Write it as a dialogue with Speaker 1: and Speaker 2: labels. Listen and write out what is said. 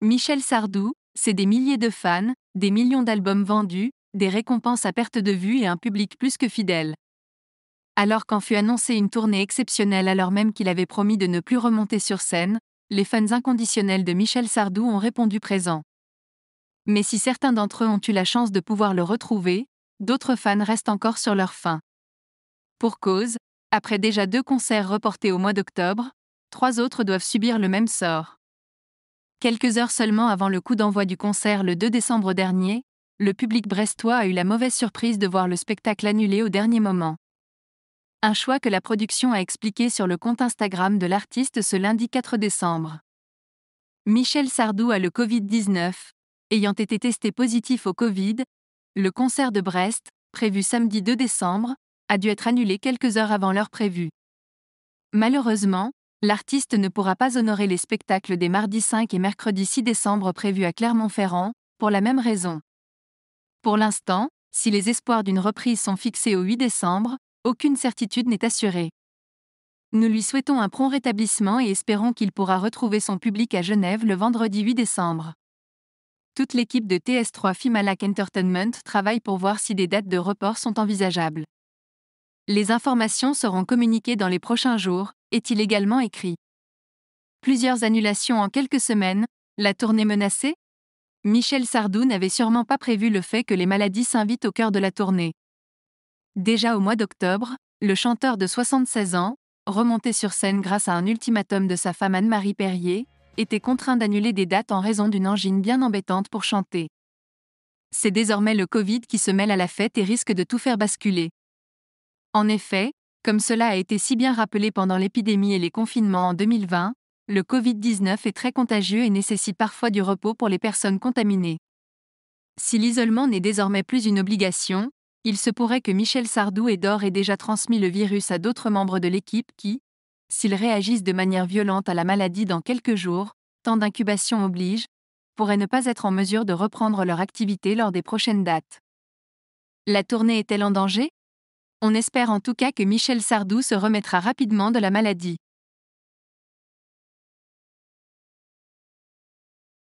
Speaker 1: Michel Sardou, c'est des milliers de fans, des millions d'albums vendus, des récompenses à perte de vue et un public plus que fidèle. Alors qu'en fut annoncée une tournée exceptionnelle alors même qu'il avait promis de ne plus remonter sur scène, les fans inconditionnels de Michel Sardou ont répondu présent. Mais si certains d'entre eux ont eu la chance de pouvoir le retrouver, d'autres fans restent encore sur leur faim. Pour cause, après déjà 2 concerts reportés au mois d'octobre, 3 autres doivent subir le même sort. Quelques heures seulement avant le coup d'envoi du concert le 2 décembre dernier, le public brestois a eu la mauvaise surprise de voir le spectacle annulé au dernier moment. Un choix que la production a expliqué sur le compte Instagram de l'artiste ce lundi 4 décembre. Michel Sardou a le Covid-19. Ayant été testé positif au Covid, le concert de Brest, prévu samedi 2 décembre, a dû être annulé quelques heures avant l'heure prévue. Malheureusement, l'artiste ne pourra pas honorer les spectacles des mardi 5 et mercredi 6 décembre prévus à Clermont-Ferrand, pour la même raison. Pour l'instant, si les espoirs d'une reprise sont fixés au 8 décembre, aucune certitude n'est assurée. Nous lui souhaitons un prompt rétablissement et espérons qu'il pourra retrouver son public à Genève le vendredi 8 décembre. Toute l'équipe de TS3 Fimalac Entertainment travaille pour voir si des dates de report sont envisageables. Les informations seront communiquées dans les prochains jours, est-il également écrit. Plusieurs annulations en quelques semaines, la tournée menacée ? Michel Sardou n'avait sûrement pas prévu le fait que les maladies s'invitent au cœur de la tournée. Déjà au mois d'octobre, le chanteur de 76 ans, remonté sur scène grâce à un ultimatum de sa femme Anne-Marie Perrier, était contraint d'annuler des dates en raison d'une angine bien embêtante pour chanter. C'est désormais le Covid qui se mêle à la fête et risque de tout faire basculer. En effet, comme cela a été si bien rappelé pendant l'épidémie et les confinements en 2020, le Covid-19 est très contagieux et nécessite parfois du repos pour les personnes contaminées. Si l'isolement n'est désormais plus une obligation, il se pourrait que Michel Sardou ait d'ores et déjà transmis le virus à d'autres membres de l'équipe qui, s'ils réagissent de manière violente à la maladie dans quelques jours, temps d'incubation oblige, pourraient ne pas être en mesure de reprendre leur activité lors des prochaines dates. La tournée est-elle en danger ? On espère en tout cas que Michel Sardou se remettra rapidement de la maladie.